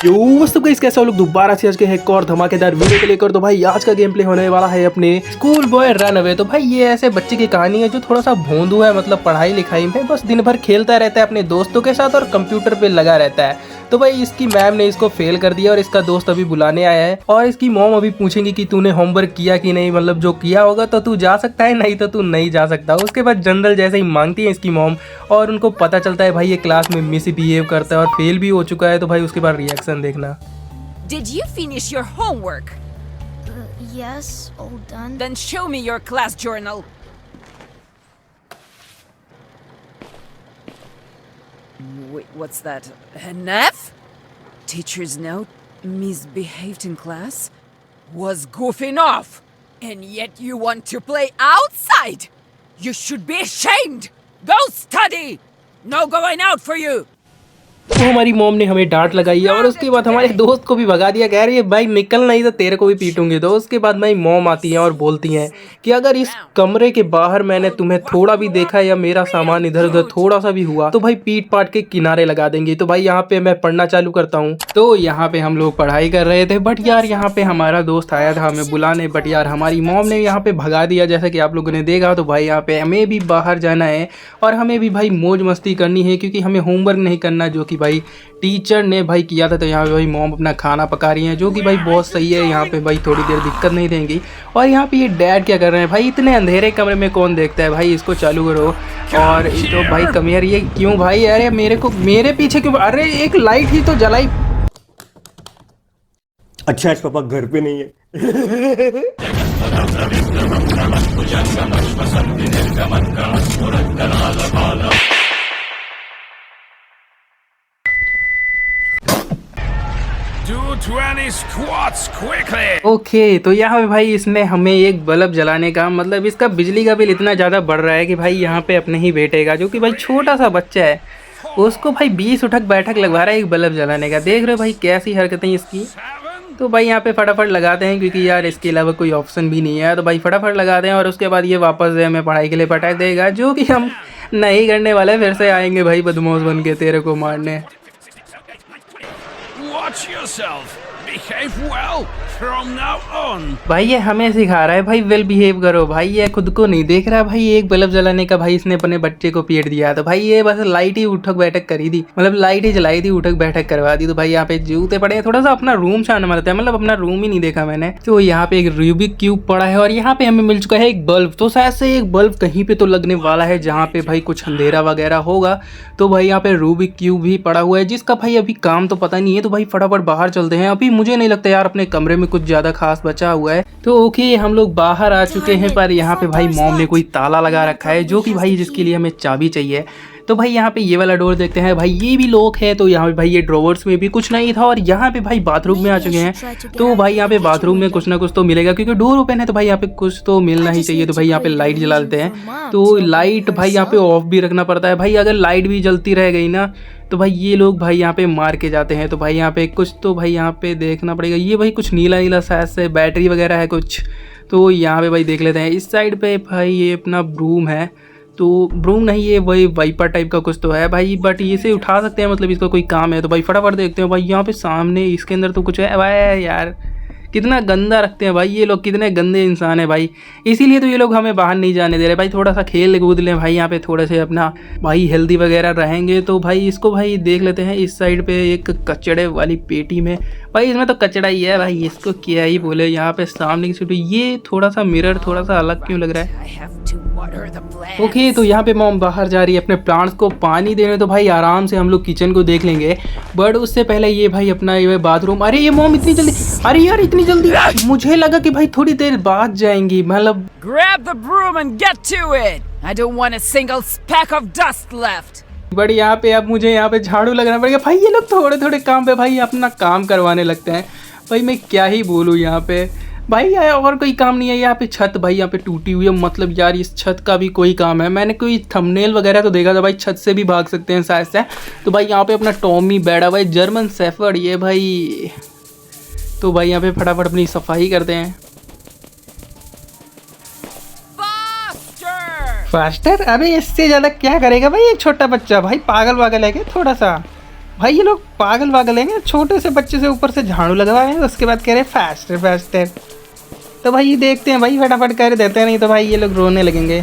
दोस्तों गाइस कैसे हो लोग, दोबारा से आज के एक और धमाकेदार वीडियो को लेकर। तो भाई आज का गेम प्ले होने वाला है अपने स्कूल बॉय रन अवे। तो भाई ये ऐसे बच्चे की कहानी है जो थोड़ा सा भोंदू है, मतलब पढ़ाई लिखाई में बस दिन भर खेलता रहता है अपने दोस्तों के साथ और कंप्यूटर पे लगा रहता है। तो भाई इसकी मैम ने इसको फेल कर दिया और इसका दोस्त अभी बुलाने आया है और इसकी मॉम अभी पूछेंगी कि तूने होमवर्क किया कि नहीं, मतलब जो किया होगा तो तू जा सकता है, नहीं तो तू नहीं जा सकता। उसके बाद जनरल जैसे ही मांगती है इसकी मॉम और उनको पता चलता है भाई ये क्लास में मिसबिहेव करता है और फेल भी हो चुका है। तो भाई उसके बाद रिएक्शन देखना। Did you finish your homework? Yes, all done. Then show me your class journal. Wait, what's that? An F? Teacher's note? Misbehaved in class? Was goofing off? And yet you want to play outside? You should be ashamed! Go study! No going out for you! तो हमारी mom ने हमें डांट लगाई है और उसके बाद हमारे दोस्त को भी भगा दिया, कह रही है भाई निकल, नहीं तो तेरे को भी पीटूंगी। तो उसके बाद मेरी मॉम आती है और बोलती हैं कि अगर इस कमरे के बाहर मैंने तुम्हें थोड़ा भी देखा या मेरा सामान इधर उधर थोड़ा सा भी हुआ तो भाई पीट पाट के किनारे लगा देंगे। तो भाई यहाँ पे मैं पढ़ना चालू करता हूँ। तो यहाँ पे हम लोग पढ़ाई कर रहे थे बट यार यहाँ पे हमारा दोस्त आया था हमें बुलाने, बट यार हमारी मॉम ने यहाँ पे भगा दिया जैसा कि आप लोगों ने देखा। तो भाई यहाँ पे हमें भी बाहर जाना है और हमें भी भाई मौज मस्ती करनी है क्योंकि हमें होमवर्क नहीं करना जो कि भाई टीचर ने भाई किया था। तो यहाँ पे भाई मॉम अपना खाना पका रही हैं जो कि भाई बहुत सही है। यहाँ पे भाई थोड़ी देर दिक्कत नहीं देंगी। और यहाँ पे ये डैड क्या कर रहे हैं भाई, इतने अंधेरे कमरे में कौन देखता है भाई, इसको चालू करो। और तो भाई कमियर ये क्यों भाई, अरे मेरे पीछे क्यों, अरे एक लाइट ही तो जलाई। अच्छा आज पापा घर पे नहीं है। Do 20 squats quickly. ओके तो यहाँ पे भाई इसने हमें एक बल्ब जलाने का, मतलब इसका बिजली का बिल इतना ज़्यादा बढ़ रहा है कि भाई यहाँ पे अपने ही बेटे का जो कि भाई छोटा सा बच्चा है उसको भाई 20 उठक बैठक लगवा रहा है एक बल्ब जलाने का। देख रहे हो भाई कैसी हरकतें इसकी। तो भाई यहाँ पे फटाफट लगाते हैं क्योंकि यार इसके अलावा कोई ऑप्शन भी नहीं है। तो भाई फटाफट लगाते हैं और उसके बाद ये वापस हमें पढ़ाई के लिए पटक देगा जो कि हम नहीं करने वाले। फिर से आएंगे भाई बदमाश बन के तेरे को मारने। Watch yourself. Behave well from now on. भाई ये हमें सिखा रहा है भाई वेल बिहेव करो। भाई ये खुद को नहीं देख रहा भाई, एक बल्ब जलाने का भाई इसने अपने बच्चे को पीट दिया। तो भाई ये बस लाइट ही उठक बैठक करी थी, मतलब लाइट ही जलाई थी, उठक बैठक करवा दी। तो भाई यहाँ पे जूते पड़े हैं, थोड़ा सा अपना रूम छाना मारता है, मतलब अपना रूम ही नहीं देखा मैंने। तो यहाँ पे एक रूबिक क्यूब पड़ा है और यहाँ पे हमें मिल चुका है एक बल्ब। तो शायद से एक बल्ब कहीं पे तो लगने वाला है जहाँ पे भाई कुछ अंधेरा वगैरह होगा। तो भाई यहाँ पे रूबिक क्यूब भी पड़ा हुआ है जिसका भाई अभी काम तो पता नहीं है। तो भाई फटाफट बाहर चलते हैं, अभी मुझे नहीं लगता यार अपने कमरे में कुछ ज्यादा खास बचा हुआ है। तो ओके हम लोग बाहर आ चुके हैं पर यहाँ पे भाई मॉम ने कोई ताला लगा रखा है जो कि भाई जिसके लिए हमें चाबी चाहिए। तो भाई यहाँ पे ये वाला डोर देखते हैं, भाई ये भी लॉक है। तो यहाँ पे भाई ये ड्रॉवर्स में भी कुछ नहीं था और यहाँ पे भाई बाथरूम में आ चुके हैं। तो भाई यहाँ पे बाथरूम में कुछ ना कुछ तो मिलेगा क्योंकि डोर ओपन है तो भाई यहाँ पे कुछ तो मिलना ही चाहिए। तो भाई यहाँ पे लाइट जला देते हैं। तो लाइट भाई यहाँ पे ऑफ भी रखना पड़ता है भाई, अगर लाइट भी जलती रह गई ना तो भाई ये लोग भाई यहाँ पे मार के जाते हैं। तो भाई यहाँ पे कुछ तो भाई यहाँ पे देखना पड़ेगा, ये भाई कुछ नीला नीला शायद से बैटरी वगैरह है कुछ। तो यहाँ पे भाई देख लेते हैं। इस साइड पे भाई ये अपना ब्रूम है, तो ब्रूम नहीं ये वही वाइपर टाइप का कुछ तो है भाई, बट इसे उठा सकते हैं, मतलब इसका कोई काम है। तो भाई फटाफट देखते हैं भाई यहाँ पे सामने इसके अंदर तो कुछ है। भाई यार कितना गंदा रखते हैं भाई ये लोग, कितने गंदे इंसान है भाई, इसीलिए तो ये लोग हमें बाहर नहीं जाने दे रहे भाई। थोड़ा सा खेल कूद लें भाई, यहाँ पे थोड़े से अपना भाई हेल्दी वगैरह रहेंगे। तो भाई इसको भाई देख लेते हैं। इस साइड पे एक कचड़े वाली पेटी में भाई, इसमें तो कचड़ा ही है भाई, इसको क्या ही बोले। यहाँ पे सामने की सीट ये थोड़ा सा मिरर थोड़ा सा अलग क्यों लग रहा है। I have to water the plants. Okay तो यहाँ पे मॉम बाहर जा रही है अपने प्लांट्स को पानी देने। तो भाई आराम से हम लोग किचन को देख लेंगे बट उससे पहले ये भाई अपना ये बाथरूम। अरे ये मॉम इतनी जल्दी, अरे यार इतनी जल्दी, मुझे लगा कि भाई थोड़ी देर बाद जाएंगी, मतलब Grab the broom and get to it. I don't want a single speck of dust left. But यहाँ पे अब मुझे यहाँ पे झाड़ू लगाना पड़ेगा भाई। ये लोग थोड़े थोड़े काम पे भाई अपना काम करवाने लगते हैं भाई, मैं क्या ही बोलूँ यहाँ पे भाई। और कोई काम नहीं है। यहाँ पे छत भाई यहाँ पे टूटी हुई है, मतलब यार इस छत का भी कोई काम है। मैंने कोई थंबनेल वगैरह तो देखा था भाई, छत से भी भाग सकते हैं शायद से। तो भाई यहाँ पे अपना टॉमी बैठा हुआ है, जर्मन शेफर्ड ये भाई। तो भाई यहाँ पे फटाफट अपनी सफाई करते हैं। फास्टर, अबे इससे ज़्यादा क्या करेगा भाई एक छोटा बच्चा, भाई पागल वागल है क्या थोड़ा सा। भाई ये लोग पागल पागल हैं, छोटे से बच्चे से ऊपर से झाड़ू लगवाए हैं, उसके बाद कह रहे फास्टर फास्टर। तो भाई ये देखते हैं भाई, फटाफट कर देते हैं, नहीं तो भाई ये लोग रोने लगेंगे।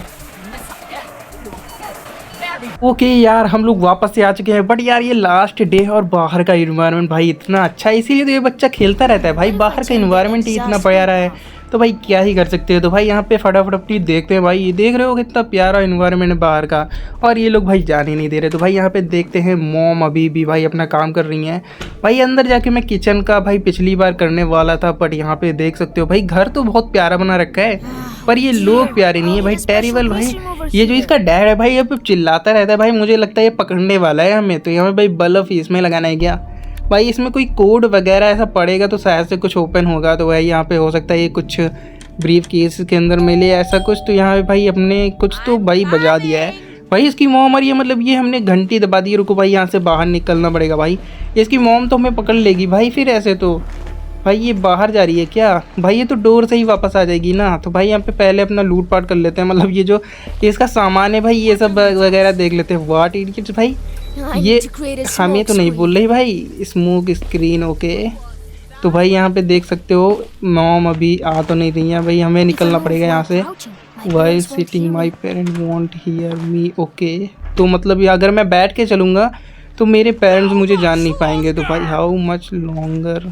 ओके यार, हम लोग वापस से आ चुके हैं, बट यार ये लास्ट डे और बाहर का इन्वायरमेंट भाई इतना अच्छा है, इसीलिए तो ये बच्चा खेलता रहता है भाई। बाहर का इन्वायरमेंट ही इतना प्यारा है, तो भाई क्या ही कर सकते हैं। तो भाई यहाँ पे फटाफट अपनी देखते हैं भाई, ये देख रहे हो कितना प्यारा इन्वायरमेंट है बाहर का, और ये लोग भाई जाने नहीं दे रहे। तो भाई यहाँ पे देखते हैं मॉम अभी भी भाई अपना काम कर रही हैं। भाई अंदर जाके मैं किचन का भाई पिछली बार करने वाला था, बट यहाँ पे देख सकते हो भाई घर तो बहुत प्यारा बना रखा है, पर ये लोग प्यारे नहीं है भाई, टेरिबल भाई। ये जो इसका डैड है भाई अब चिल्लाता रहता है भाई, मुझे लगता है ये पकड़ने वाला है हमें। तो यहाँ भाई बल्ब इसमें लगाना है क्या भाई, इसमें कोई कोड वगैरह ऐसा पड़ेगा तो शायद से कुछ ओपन होगा। तो भाई यहाँ पे हो सकता है ये कुछ ब्रीफ केस के अंदर मिले ऐसा कुछ। तो यहाँ पे भाई अपने कुछ तो भाई बजा दिया है भाई। इसकी मॉम और ये मतलब ये हमने घंटी दबा दी, रुको भाई यहाँ से बाहर निकलना पड़ेगा भाई, इसकी मॉम तो हमें पकड़ लेगी भाई फिर ऐसे। तो भाई ये बाहर जा रही है क्या भाई, ये तो डोर से ही वापस आ जाएगी ना। तो भाई यहाँ पे पहले अपना लूट पाट कर लेते हैं, मतलब ये जो इसका सामान है भाई ये सब वगैरह देख लेते हैं। वाट इडियट्स भाई, ये हमें तो नहीं बोल रही भाई स्मोक स्क्रीन। ओके तो भाई यहाँ पे देख सकते हो मॉम अभी आ तो नहीं रही है भाई, हमें निकलना पड़ेगा यहाँ से। While sitting my parent want hear me. Okay तो मतलब ये अगर मैं बैठ के चलूँगा तो मेरे पेरेंट्स मुझे जान नहीं पाएंगे। तो भाई हाउ मच लॉन्गर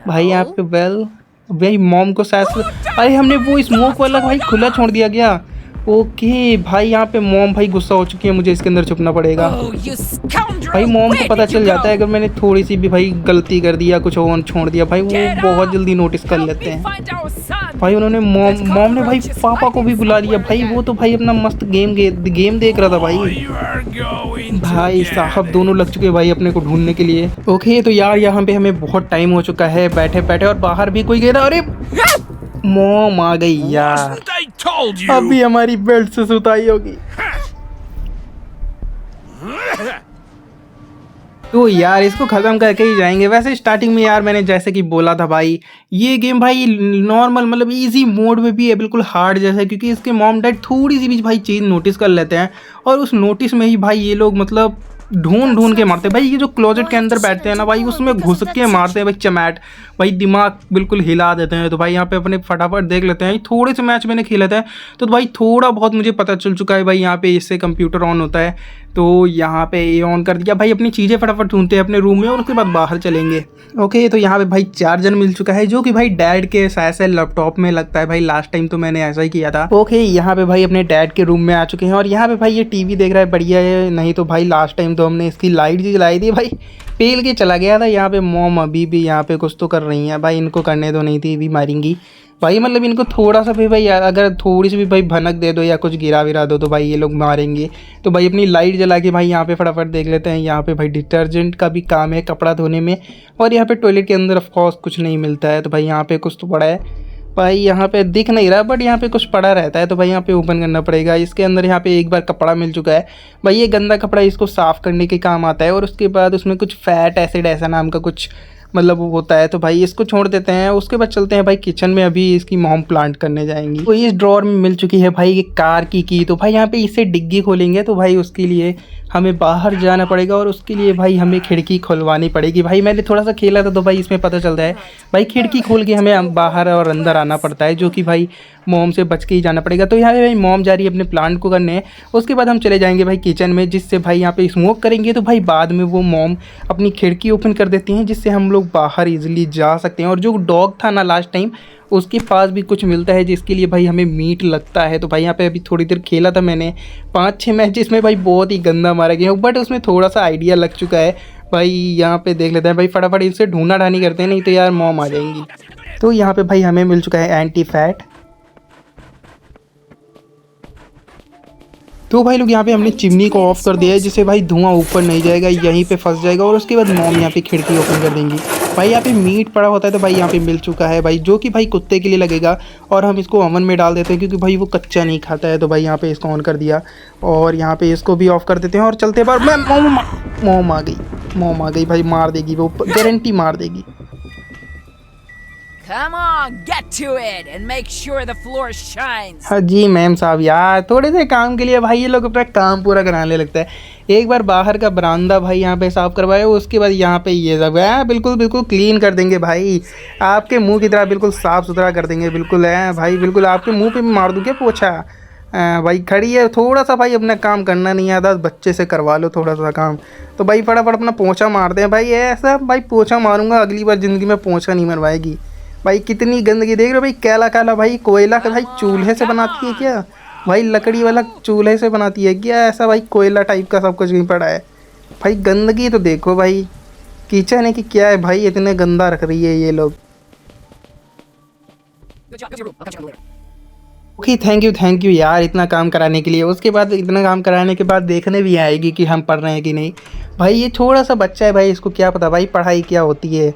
भाई यहाँ पे वेल भाई मॉम को शायद, अरे हमने वो स्मोक वाला भाई खुला छोड़ दिया गया। ओके भाई यहाँ पे मॉम भाई गुस्सा हो चुकी है, मुझे इसके अंदर छुपना पड़ेगा। भाई मॉम को पता चल जाता है अगर मैंने थोड़ी सी भी भाई गलती कर दी या कुछ और छोड़ दिया भाई, वो बहुत जल्दी नोटिस कर लेते हैं भाई। उन्होंने मॉम ने भाई पापा को भी बुला लिया भाई, वो तो भाई अपना मस्त गेम देख रहा था भाई। भाई साहब दोनों लग चुके भाई अपने को ढूंढने के लिए। ओके तो यार यहाँ पे हमें बहुत टाइम हो चुका है बैठे बैठे, और बाहर भी कोई गया। अरे मॉम आ गई यार, अभी हमारी बेल्ट से सुताई होगी। तो यार इसको ख़त्म करके ही जाएंगे। वैसे स्टार्टिंग में यार मैंने जैसे कि बोला था भाई, ये गेम भाई नॉर्मल मतलब इजी मोड में भी है, बिल्कुल हार्ड जैसा है, क्योंकि इसके मॉम डैड थोड़ी सी भी भाई चीज़ नोटिस कर लेते हैं, और उस नोटिस में ही भाई ये लोग मतलब ढूंढ के मारते हैं भाई। ये जो क्लोजेट के अंदर बैठते हैं ना भाई, उसमें घुस के मारते हैं भाई चमैट, भाई दिमाग बिल्कुल हिला देते हैं। तो भाई यहाँ पे अपने फटाफट देख लेते हैं, थोड़े से मैच मैंने खेले थे तो भाई थोड़ा बहुत मुझे पता चल चुका है भाई। यहाँ पे इससे कंप्यूटर ऑन होता है, तो यहाँ पे ये ऑन कर दिया भाई। अपनी चीज़ें फटाफट ढूंढते हैं अपने रूम में और उसके बाद बाहर चलेंगे। ओके तो यहाँ पे भाई चार्जर मिल चुका है, जो कि भाई डैड के शायद से लैपटॉप में लगता है भाई, लास्ट टाइम तो मैंने ऐसा ही किया था। ओके यहाँ पे भाई अपने डैड के रूम में आ चुके हैं, और यहाँ पे भाई ये टीवी देख रहा है, बढ़िया है। नहीं तो भाई लास्ट टाइम तो हमने इसकी लाइट जी जलाई थी भाई, पेल के चला गया था। यहाँ पे मॉम अभी भी यहाँ पे कुछ तो कर रही हैं भाई, इनको करने तो नहीं थी, भी मारेंगी भाई। मतलब इनको थोड़ा सा भी भाई अगर थोड़ी सी भी भाई भनक दे दो या कुछ गिरा विरा दो तो भाई ये लोग मारेंगे। तो भाई अपनी लाइट जला के भाई यहाँ पे फटाफट देख लेते हैं। यहाँ पे भाई डिटर्जेंट का भी काम है कपड़ा धोने में, और यहाँ पे टॉयलेट के अंदर ऑफकोर्स कुछ नहीं मिलता है। तो भाई यहाँ पे कुछ तो पड़ा है भाई, यहाँ पे दिख नहीं रहा बट यहाँ पे कुछ पड़ा रहता है, तो भाई यहाँ पे ओपन करना पड़ेगा। इसके अंदर यहाँ पे एक बार कपड़ा मिल चुका है भाई, ये गंदा कपड़ा इसको साफ़ करने के काम आता है, और उसके बाद उसमें कुछ फैट एसिड ऐसा नाम का कुछ मतलब वो होता है। तो भाई इसको छोड़ देते हैं, उसके बाद चलते हैं भाई किचन में, अभी इसकी मॉम प्लांट करने जाएंगी। तो इस ड्रॉअर में मिल चुकी है भाई ये कार की तो भाई यहाँ पे इससे डिग्गी खोलेंगे, तो भाई उसके लिए हमें बाहर जाना पड़ेगा, और उसके लिए भाई हमें खिड़की खुलवानी पड़ेगी। भाई मैंने थोड़ा सा खेला था तो भाई इसमें पता चलता है भाई खिड़की खोल के हमें बाहर और अंदर आना पड़ता है, जो कि भाई मॉम से बच के ही जाना पड़ेगा। तो यहाँ पे भाई मॉम जा रही है अपने प्लांट को करने, उसके बाद हम चले जाएंगे भाई किचन में, जिससे भाई यहाँ पे स्मोक करेंगे। तो भाई बाद में वो मॉम अपनी खिड़की ओपन कर देती हैं, जिससे हम लोग बाहर इजीली जा सकते हैं। और जो डॉग था ना लास्ट टाइम, उसके पास भी कुछ मिलता है जिसके लिए भाई हमें मीट लगता है। तो भाई यहाँ पे अभी थोड़ी देर खेला था मैंने 5-6 मैच, जिसमें भाई बहुत ही गंदा मारा गया, बट उसमें थोड़ा सा आइडिया लग चुका है भाई। यहाँ पे देख लेते हैं भाई, फटाफट इनसे ढूंढा ढानी करते हैं, नहीं तो यार मॉम आ जाएंगी। तो यहाँ पे भाई हमें मिल चुका है एंटी फैट। तो भाई लोग यहाँ पे हमने चिमनी को ऑफ कर दिया है, जिससे भाई धुआं ऊपर नहीं जाएगा, यहीं पे फंस जाएगा, और उसके बाद मॉम यहाँ पे खिड़की ओपन कर देंगी। भाई यहाँ पे मीट पड़ा होता है, तो भाई यहाँ पे मिल चुका है भाई, जो कि भाई कुत्ते के लिए लगेगा, और हम इसको ओवन में डाल देते हैं क्योंकि भाई वो कच्चा नहीं खाता है। तो भाई यहाँ पे इसको ऑन कर दिया, और यहाँ पे इसको भी ऑफ कर देते हैं, और चलते बार मॉम आ गई भाई, मार देगी वो, गारंटी मार देगी। Come on, get to it and make sure the floor shines. हाँ जी मैम साहब, यार थोड़े से काम के लिए भाई ये लोग अपना काम पूरा कराने लगता है। एक बार बाहर का बरामदा भाई यहाँ पे साफ़ करवाए, उसके बाद यहाँ पे ये सब है बिल्कुल बिल्कुल क्लीन कर देंगे भाई। आपके मुंह की तरह बिल्कुल साफ़ सुथरा कर देंगे बिल्कुल है भाई। बिल्कुल आपके मुंह पे मार दूँ क्या पोछा? भाई खड़ी है, थोड़ा सा भाई अपना काम करना नहीं आता, बच्चे से करवा लो थोड़ा सा काम। तो भाई फटाफट अपना पोछा मारते हैं भाई। ऐसा भाई पोछा मारूंगा, अगली बार ज़िंदगी में पोछा नहीं मरवाएगी भाई। कितनी गंदगी देख रहे हो भाई, काला काला भाई कोयला का भाई चूल्हे से बनाती है क्या भाई? लकड़ी वाला चूल्हे से बनाती है क्या? ऐसा भाई कोयला टाइप का सब कुछ नहीं पड़ा है भाई। गंदगी तो देखो भाई, किचन है कि क्या है भाई, इतने गंदा रख रही है ये लोग। ओके थैंक यू यार इतना काम कराने के लिए। उसके बाद इतना काम कराने के बाद देखने भी आएगी कि हम पढ़ रहे हैं कि नहीं। भाई ये थोड़ा सा बच्चा है भाई, इसको क्या पता भाई पढ़ाई क्या होती है।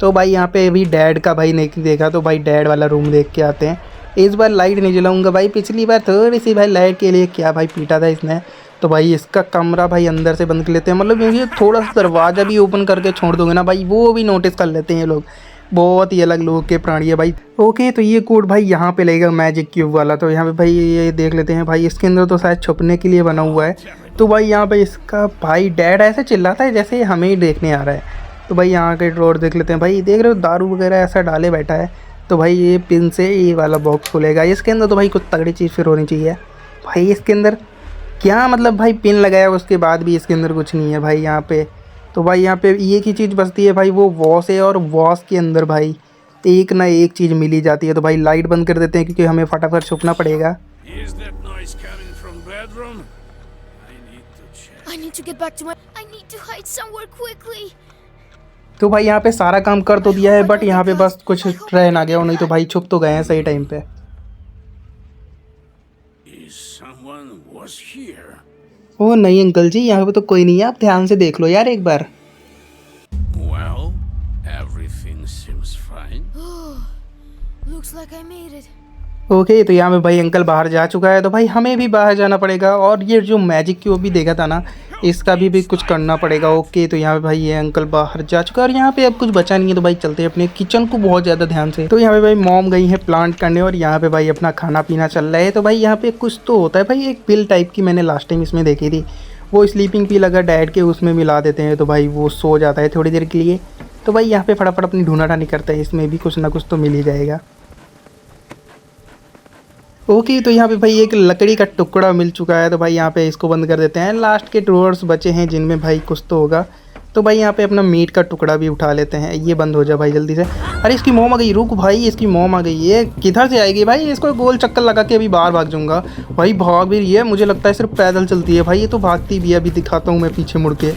तो भाई यहाँ पे अभी डैड का भाई नहीं देखा, तो भाई डैड वाला रूम देख के आते हैं। इस बार लाइट नहीं जलाऊंगा भाई, पिछली बार थोड़ी सी भाई लाइट के लिए क्या भाई पीटा था इसने। तो भाई इसका कमरा भाई अंदर से बंद कर लेते हैं, मतलब ये थोड़ा सा दरवाज़ा भी ओपन करके छोड़ दोगे ना भाई, वो भी नोटिस कर लेते हैं ये लोग। बहुत ही अलग लोग के प्राणी है भाई। ओके तो ये कोड भाई यहाँ पे लगेगा मैजिक क्यूब वाला। तो यहाँ पे भाई ये देख लेते हैं भाई, इसके अंदर तो शायद छुपने के लिए बना हुआ है। तो भाई यहाँ पे इसका भाई डैड ऐसे चिल्लाता है जैसे हमें ही देखने आ रहा है। तो भाई यहाँ के ड्रॉर देख लेते हैं भाई, देख रहे हो दारू वगैरह ऐसा डाले बैठा है। तो भाई ये पिन से ये वाला बॉक्स खुलेगा। इसके अंदर तो भाई कुछ तगड़ी चीज़ फिर होनी चाहिए भाई। इसके अंदर क्या मतलब भाई पिन लगाया उसके बाद भी इसके अंदर कुछ नहीं है भाई यहाँ पे। तो भाई यहाँ पे एक ही चीज़ बचती है भाई, वो वॉश है, और वॉश के अंदर भाई एक ना एक चीज़ मिली जाती है। तो भाई लाइट बंद कर देते हैं क्योंकि हमें फटाफट छुपना पड़ेगा। Is that noise coming from bedroom? I need to check. I need to hide somewhere quickly. तो भाई यहाँ पे सारा काम कर तो दिया है, बट यहाँ पे बस कुछ ट्रेन आ गया, नहीं तो भाई छुप तो गए हैं सही टाइम पे। Is someone was here? ओ नहीं अंकल जी, यहाँ पे तो कोई नहीं है, आप ध्यान से देख लो यार एक बार। Well, everything seems fine. Looks like I made it. Okay तो यहाँ पे भाई अंकल बाहर जा चुका है, तो भाई हमें भी बाहर जाना पड़ेगा। और ये जो मैजिक क्यूब भी देखा था ना, इसका भी कुछ करना पड़ेगा। ओके तो यहाँ पे भाई ये अंकल बाहर जा चुका है और यहाँ पे अब कुछ बचा नहीं है। तो भाई चलते हैं अपने किचन को बहुत ज़्यादा ध्यान से। तो यहाँ पे भाई मॉम गई है प्लांट करने और यहाँ पे भाई अपना खाना पीना चल रहा है। तो भाई यहाँ पे कुछ तो होता है भाई, एक पिल टाइप की मैंने लास्ट टाइम इसमें देखी थी, वो स्लीपिंग पिल अगर डैड के उसमें मिला देते हैं तो भाई वो सो जाता है थोड़ी देर के लिए। तो भाई यहाँ पे फटाफट अपनी ढूंढाढानी करते हैं, इसमें भी कुछ ना कुछ तो मिल ही जाएगा। ओके तो यहाँ पे भाई एक लकड़ी का टुकड़ा मिल चुका है। तो भाई यहाँ पे इसको बंद कर देते हैं। लास्ट के ड्रॉर्स बचे हैं जिनमें भाई कुछ तो होगा। तो भाई यहाँ पे अपना मीट का टुकड़ा भी उठा लेते हैं। ये बंद हो जाए भाई जल्दी से। अरे इसकी मोम आ गई, रुक भाई, इसकी मोम आ गई। ये किधर से आएगी भाई? इसको गोल चक्कर लगा के अभी बाहर भाग जाऊँगा। भाई भाग भी रही है, मुझे लगता है सिर्फ पैदल चलती है भाई, ये तो भागती भी है। अभी दिखाता हूँ मैं पीछे मुड़ के,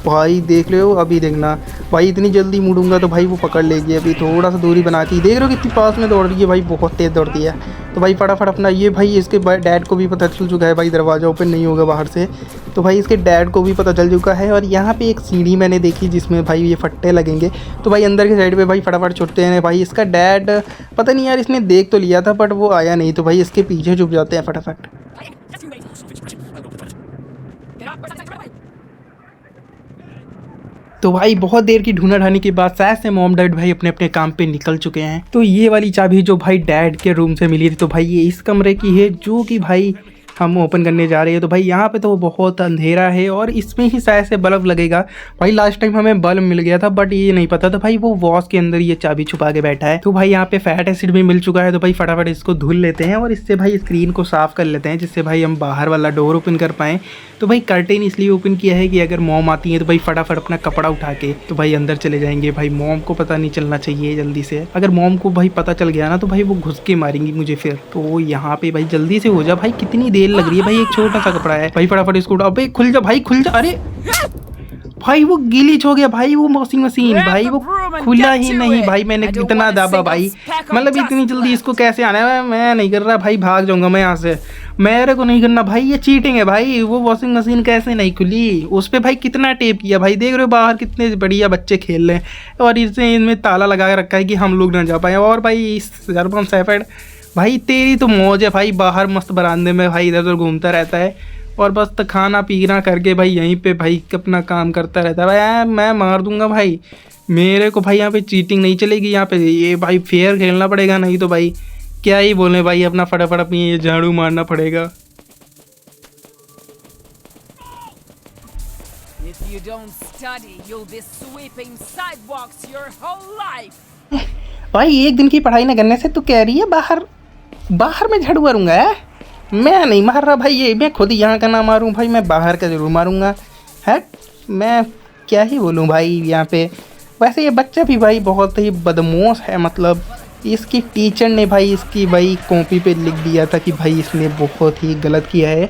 भाई देख लो अभी देखना भाई, इतनी जल्दी मुड़ूंगा तो भाई वो पकड़ लेगी। अभी थोड़ा सा दूरी बनाती, देख रहे हो कितनी पास में दौड़ रही है भाई, बहुत तेज़ दौड़ती है। तो भाई फटाफट अपना ये भाई इसके डैड को भी पता चल चुका है भाई, दरवाज़ा ओपन नहीं होगा बाहर से। तो भाई इसके डैड को भी पता चल चुका है। और यहाँ पे एक सीढ़ी मैंने देखी जिसमें भाई ये फट्टे लगेंगे। तो भाई अंदर के साइड पे भाई फटाफट छुटते हैं भाई। इसका डैड पता नहीं यार, इसने देख तो लिया था बट वो आया नहीं, तो भाई इसके पीछे छुप जाते हैं फटाफट। तो भाई बहुत देर की ढूंढाढानी के बाद शायद से मॉम डैड भाई अपने अपने काम पे निकल चुके हैं। तो ये वाली चाबी जो भाई डैड के रूम से मिली थी, तो भाई ये इस कमरे की है जो कि भाई हम ओपन करने जा रहे हैं। तो भाई यहाँ पे तो बहुत अंधेरा है और इसमें ही शायद से बल्ब लगेगा। भाई लास्ट टाइम हमें बल्ब मिल गया था बट ये नहीं पता था भाई वो वॉश के अंदर ये चाबी छुपा के बैठा है। तो भाई यहाँ पे फैट एसिड भी मिल चुका है। तो भाई फटाफट इसको धुल लेते हैं और इससे भाई स्क्रीन को साफ कर लेते हैं, जिससे भाई हम बाहर वाला डोर ओपन कर पाएँ। तो भाई कर्टेन इसलिए ओपन किया है कि अगर मॉम आती है तो भाई फटाफट अपना कपड़ा उठा के तो भाई अंदर चले जाएंगे। भाई मॉम को पता नहीं चलना चाहिए जल्दी से, अगर मॉम को भाई पता चल गया ना तो भाई वो घुस के मारेंगी मुझे फिर। तो यहाँ पे भाई जल्दी से हो जा भाई, कितनी देर लग रही है भाई, एक छोटा सा कपड़ा है भाई, फटाफट इसको उठा। अबे खुल जा भाई, खुल जा। अरे भाई वो गिलीच हो गया भाई, वो वॉशिंग मशीन भाई वो खुला ही नहीं भाई। मैंने कितना दाबा भाई, मतलब इतनी जल्दी इसको कैसे आना है? मैं नहीं कर रहा भाई, भाग जाऊंगा मैं यहाँ से, मेरे को नहीं करना भाई, ये चीटिंग है भाई। वो वॉशिंग मशीन कैसे नहीं खुली? उस पर भाई कितना टेप किया भाई, देख रहे हो बाहर कितने बढ़िया बच्चे खेल रहे हैं और इसने इनमें ताला लगा के रखा है कि हम लोग ना जा पाए। और भाई सरपम सैफर्ड भाई तेरी तो मौज है भाई, बाहर मस्त बरामदे में भाई इधर उधर घूमता रहता है और बस तो खाना पीना करके भाई यहीं पे भाई अपना काम करता रहता है भाई। मैं मार दूंगा भाई, मेरे को भाई यहाँ पे चीटिंग नहीं चलेगी, यहाँ पे ये भाई फेयर खेलना पड़ेगा, नहीं तो भाई क्या ही बोले भाई, अपना फटाफट अपनी ये झाड़ू मारना पड़ेगा। If you don't study, you'll be sweeping sidewalks your whole life. भाई एक दिन की पढ़ाई न करने से तू कह रही है बाहर बाहर में झाड़ू मारूंगा है? मैं नहीं मार रहा भाई, ये मैं खुद यहाँ का ना मारूं भाई, मैं बाहर का ज़रूर मारूंगा है। मैं क्या ही बोलूं भाई यहाँ पे। वैसे ये बच्चा भी भाई बहुत ही बदमाश है, मतलब इसकी टीचर ने भाई इसकी भाई कॉपी पे लिख दिया था कि भाई इसने बहुत ही गलत किया है,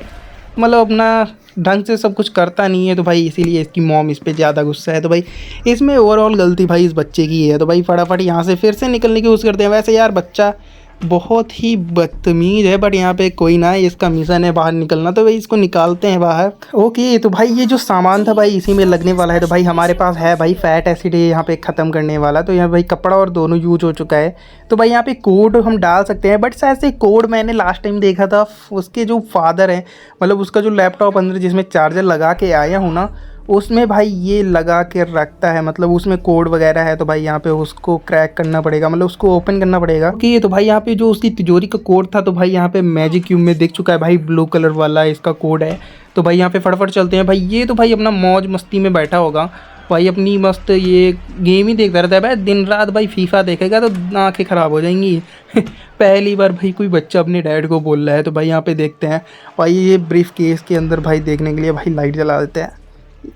मतलब अपना ढंग से सब कुछ करता नहीं है, तो भाई इसीलिए इसकी मॉम इस पे ज़्यादा गुस्सा है। तो भाई इसमें ओवरऑल गलती भाई इस बच्चे की है, तो भाई फटाफट यहाँ से फिर से निकलने की कोशिश करते हैं। वैसे यार बच्चा बहुत ही बदतमीज़ है, बट यहाँ पे कोई ना, इसका मिशन है बाहर निकलना, तो भाई इसको निकालते हैं बाहर। ओके तो भाई ये जो सामान था भाई इसी में लगने वाला है, तो भाई हमारे पास है भाई फैट एसिड यहाँ पे ख़त्म करने वाला, तो यहाँ भाई कपड़ा और दोनों यूज हो चुका है। तो भाई यहाँ पे कोड हम डाल सकते हैं, बट शायद से कोड मैंने लास्ट टाइम देखा था उसके जो फादर हैं, मतलब उसका जो लैपटॉप अंदर जिसमें चार्जर लगा के आया हूँ ना, उसमें भाई ये लगा के रखता है, मतलब उसमें कोड वगैरह है। तो भाई यहाँ पे उसको क्रैक करना पड़ेगा, मतलब उसको ओपन करना पड़ेगा। ओके तो भाई यहाँ पे जो उसकी तिजोरी का कोड था, तो भाई यहाँ पे मैजिक क्यूब में दिख चुका है भाई, ब्लू कलर वाला इसका कोड है। तो भाई यहाँ पे फटाफट चलते हैं भाई। ये तो भाई अपना मौज मस्ती में बैठा होगा भाई, अपनी मस्त ये गेम ही देखता रहता है भाई, दिन रात भाई फीफा देखेगा तो आँखें ख़राब हो जाएंगी। पहली बार भाई कोई बच्चा अपने डैड को बोल रहा है। तो भाई यहाँ पे देखते हैं भाई, ये ब्रीफ केस के अंदर भाई देखने के लिए भाई लाइट जला देते हैं,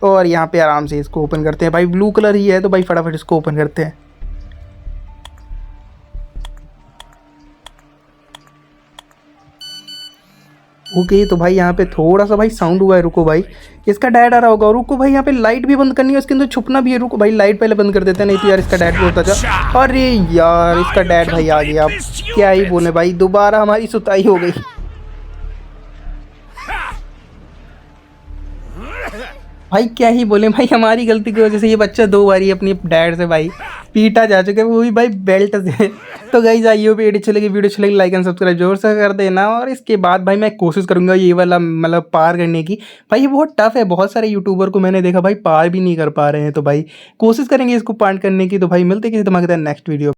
और यहाँ पे आराम से इसको ओपन करते हैं। भाई ब्लू कलर ही है, तो भाई फटाफट इसको ओपन करते हैं। ओके तो भाई यहाँ पे थोड़ा सा भाई साउंड हुआ है, रुको भाई इसका डैड आ रहा होगा। रुको भाई यहाँ पे लाइट भी बंद करनी है, उसके अंदर छुपना भी है। रुको भाई लाइट पहले बंद कर देते हैं, नहीं तो यार इसका डैड बोलता था। अरे यार इसका डैड भाई आ गया, अब क्या ही बोले भाई, दोबारा हमारी सुताई हो गई। भाई क्या ही बोले भाई, हमारी गलती की वजह से ये बच्चा 2 बारी अपनी डैड से भाई पीटा जा चुका है, वो भी भाई बेल्ट से। तो गाइस आइए वीडियो अच्छी लगी लाइक एंड सब्सक्राइब जोर से कर देना। और इसके बाद भाई मैं कोशिश करूंगा ये वाला मतलब पार करने की। भाई ये बहुत टफ है, बहुत सारे यूट्यूबर को मैंने देखा भाई पार भी नहीं कर पा रहे हैं, तो भाई कोशिश करेंगे इसको पार करने की। तो भाई मिलते किसी धमाकेदार नेक्स्ट वीडियो।